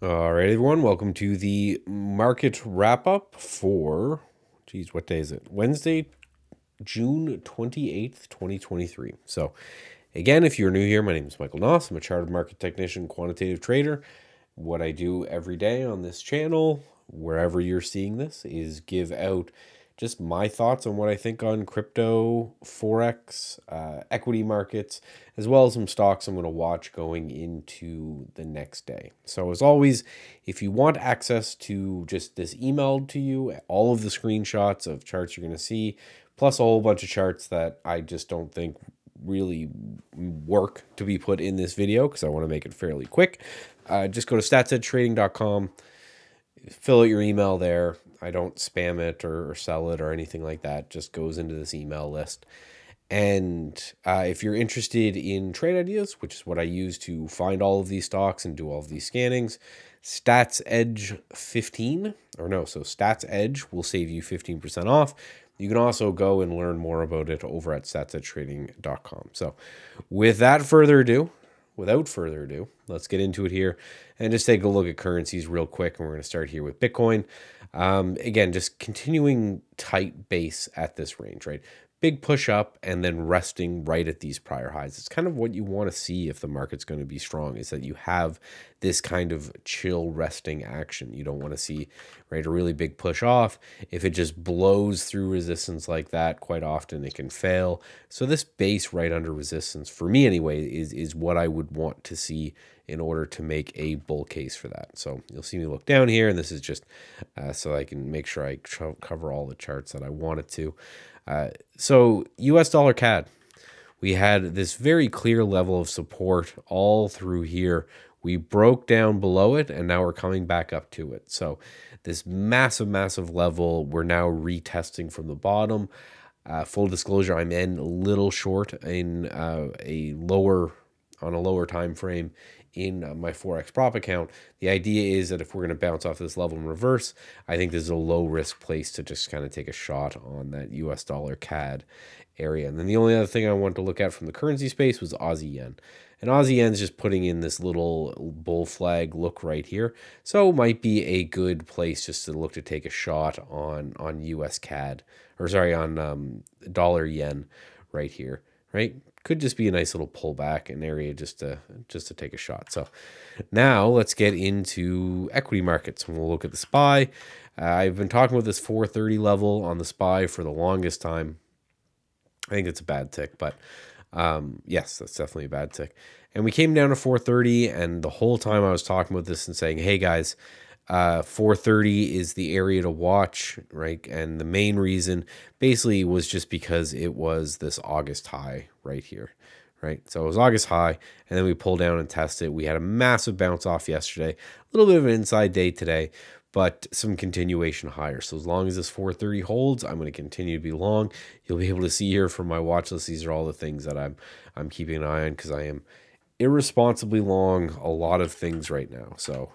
All right, everyone, welcome to the market wrap up for, geez, what day is it? Wednesday, June 28th, 2023. So, again, if you're new here, my name is Michael Noss. I'm a chartered market technician, quantitative trader. What I do every day on this channel, wherever you're seeing this, is give out just my thoughts on what I think on crypto, forex, equity markets, as well as some stocks I'm going to watch going into the next day. So as always, if you want access to just this emailed to you, all of the screenshots of charts you're going to see, plus a whole bunch of charts that I just don't think really work to be put in this video because I want to make it fairly quick, just go to statsedgetrading.com, fill out your email there. I don't spam it or sell it or anything like that. It just goes into this email list. And if you're interested in trade ideas, which is what I use to find all of these stocks and do all of these scannings, Stats Edge 15, or no, so Stats Edge will save you 15% off. You can also go and learn more about it over at statsedgetrading.com. So without further ado, let's get into it here and just take a look at currencies real quick. And we're going to start here with Bitcoin. Again, just continuing tight base at this range, right? Big push up and then resting right at these prior highs. It's kind of what you want to see if the market's going to be strong, is that you have this kind of chill resting action. You don't want to see, right, a really big push off. If it just blows through resistance like that, quite often it can fail. So this base right under resistance, for me anyway, is what I would want to see in order to make a bull case for that. So you'll see me look down here, and this is just so I can make sure I cover all the charts that I wanted to. So US dollar CAD, we had this very clear level of support all through here. We broke down below it, and now we're coming back up to it. So this massive level, we're now retesting from the bottom. Full disclosure, I'm in a little short in on a lower time frame in my Forex prop account. The idea is that if we're going to bounce off this level in reverse, I think this is a low risk place to just kind of take a shot on that US dollar CAD area. And then the only other thing I want to look at from the currency space was Aussie yen. And Aussie yen's just putting in this little bull flag look right here. So it might be a good place just to look to take a shot on US CAD, or sorry, on dollar yen right here, right? Could just be a nice little pullback, an area just to take a shot. So now let's get into equity markets, and we'll look at the SPY. I've been talking about this 430 level on the SPY for the longest time. I think it's a bad tick, but yes, that's definitely a bad tick. And we came down to 430, and the whole time I was talking about this and saying, hey guys, 430 is the area to watch, right? And the main reason basically was just because it was this August high right here, right? So it was August high, and then we pulled down and tested. We had a massive bounce off yesterday, a little bit of an inside day today, but some continuation higher. So as long as this 430 holds, I'm going to continue to be long. You'll be able to see here from my watch list, these are all the things that I'm keeping an eye on, because I am irresponsibly long a lot of things right now. So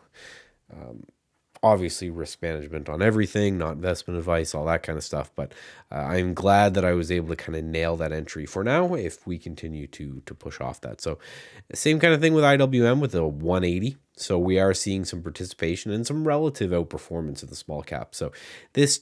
obviously risk management on everything, not investment advice, all that kind of stuff. But I'm glad that I was able to kind of nail that entry for now if we continue to push off that. So same kind of thing with IWM with the 180. So we are seeing some participation and some relative outperformance of the small cap. So this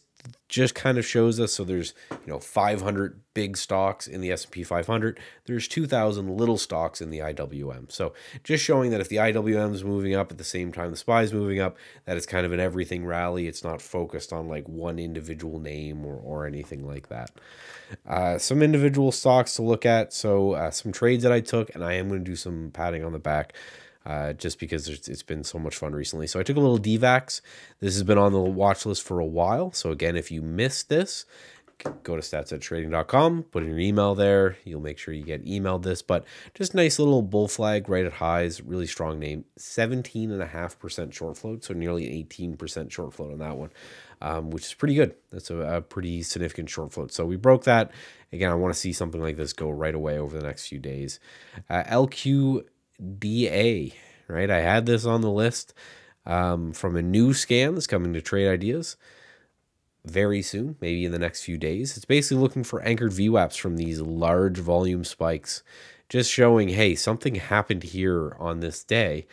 just kind of shows us, so there's 500 big stocks in the S&P 500, there's 2,000 little stocks in the IWM. So just showing that if the IWM is moving up at the same time the SPY is moving up, that it's kind of an everything rally. It's not focused on like one individual name or anything like that. Some individual stocks to look at. So some trades that I took, and I am going to do some patting on the back, just because it's been so much fun recently. So I took a little DVAX. This has been on the watch list for a while. So again, if you missed this, go to statsedgetrading.com, put in your email there. You'll make sure you get emailed this, but just nice little bull flag right at highs, really strong name, 17.5% short float. So nearly 18% short float on that one, which is pretty good. That's a pretty significant short float. So we broke that. Again, I want to see something like this go right away over the next few days. LQDA, right? I had this on the list from a new scan that's coming to Trade Ideas very soon, maybe in the next few days. It's basically looking for anchored VWAPs from these large volume spikes, just showing, hey, something happened here on this day,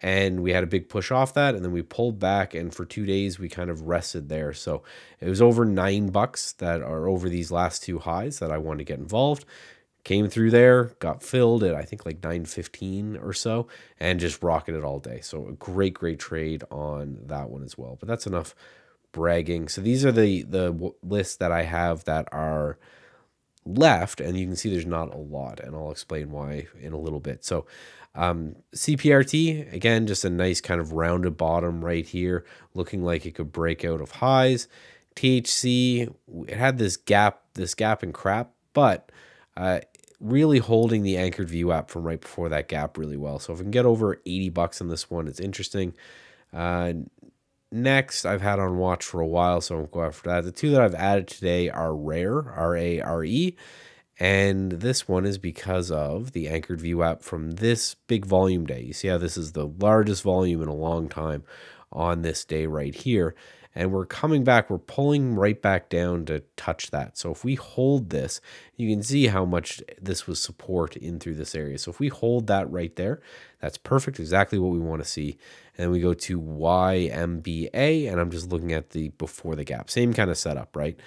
and we had a big push off that, and then we pulled back, and for 2 days we kind of rested there. So it was over $9 that are over these last two highs that I wanted to get involved. Came through there, got filled at I think like 9:15 or so, and just rocketed all day. So a great trade on that one as well. But that's enough bragging. So these are the lists that I have that are left, and you can see there's not a lot, and I'll explain why in a little bit. So CPRT, again, just a nice kind of rounded bottom right here, looking like it could break out of highs. THC, it had this gap and crap, but really holding the anchored VWAP from right before that gap really well. So if we can get over $80 on this one, it's interesting. Next, I've had on watch for a while, so I won't go after that. The two that I've added today are Rare, R-A-R-E, and this one is because of the anchored VWAP from this big volume day. You see how this is the largest volume in a long time on this day right here. And we're coming back, we're pulling right back down to touch that. So if we hold this, you can see how much this was support in through this area. So if we hold that right there, that's perfect, exactly what we want to see. And we go to YMBA, and I'm just looking at the before the gap. Same kind of setup, right?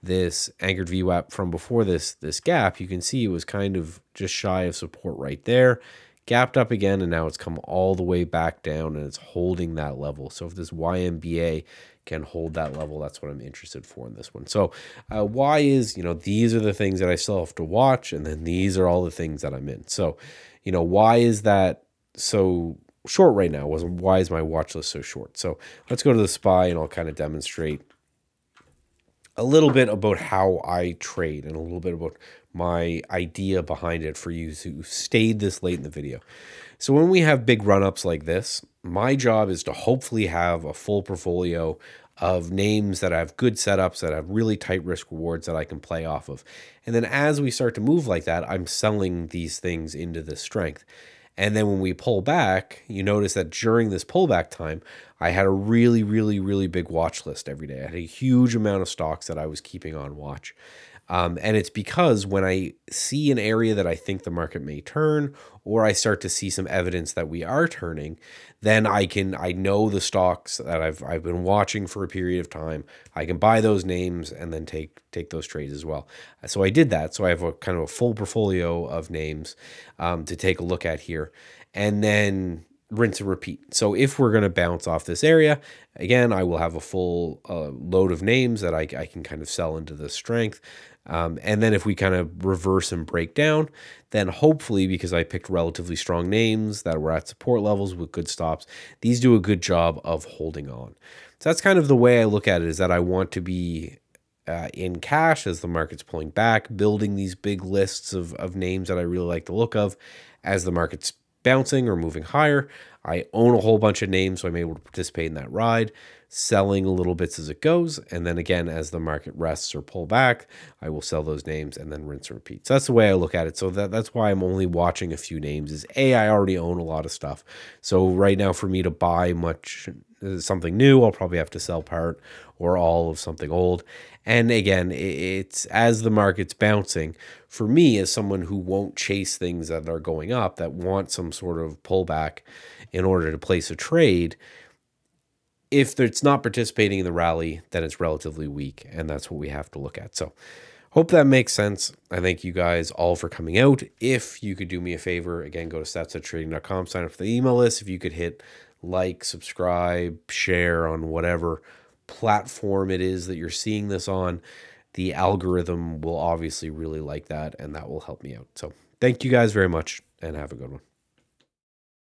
This anchored VWAP from before this gap, you can see it was kind of just shy of support right there. Gapped up again, and now it's come all the way back down, and it's holding that level. So if this YMBA can hold that level, that's what I'm interested for in this one. So why is, these are the things that I still have to watch, and then these are all the things that I'm in. So, why is that so short right now? Why is my watch list so short? So let's go to the SPY, and I'll kind of demonstrate a little bit about how I trade and a little bit about my idea behind it for you who stayed this late in the video. So when we have big run-ups like this, my job is to hopefully have a full portfolio of names that have good setups, that have really tight risk rewards that I can play off of. And then as we start to move like that, I'm selling these things into this strength. And then when we pull back, you notice that during this pullback time, I had a really big watch list every day. I had a huge amount of stocks that I was keeping on watch. And it's because when I see an area that I think the market may turn, or I start to see some evidence that we are turning, then I know the stocks that I've been watching for a period of time. I can buy those names and then take those trades as well. So I did that. So I have a kind of a full portfolio of names to take a look at here, and then rinse and repeat. So if we're going to bounce off this area, again, I will have a full load of names that I can kind of sell into the strength. And then if we kind of reverse and break down, then hopefully, because I picked relatively strong names that were at support levels with good stops, these do a good job of holding on. So that's kind of the way I look at it, is that I want to be in cash as the market's pulling back, building these big lists of names that I really like the look of. As the market's bouncing or moving higher, I own a whole bunch of names, so I'm able to participate in that ride, selling little bits as it goes. And then again, as the market rests or pull back, I will sell those names and then rinse and repeat. So that's the way I look at it. So that's why I'm only watching a few names, is I already own a lot of stuff. So right now, for me to buy something new, I'll probably have to sell part or all of something old. And again, it's as the market's bouncing, for me as someone who won't chase things that are going up, that want some sort of pullback in order to place a trade, if it's not participating in the rally, then it's relatively weak, and that's what we have to look at. So hope that makes sense. I thank you guys all for coming out. If you could do me a favor, again, go to statstrading.com, sign up for the email list. If you could hit like, subscribe, share on whatever platform it is that you're seeing this on, the algorithm will obviously really like that, and that will help me out. So thank you guys very much, and have a good one.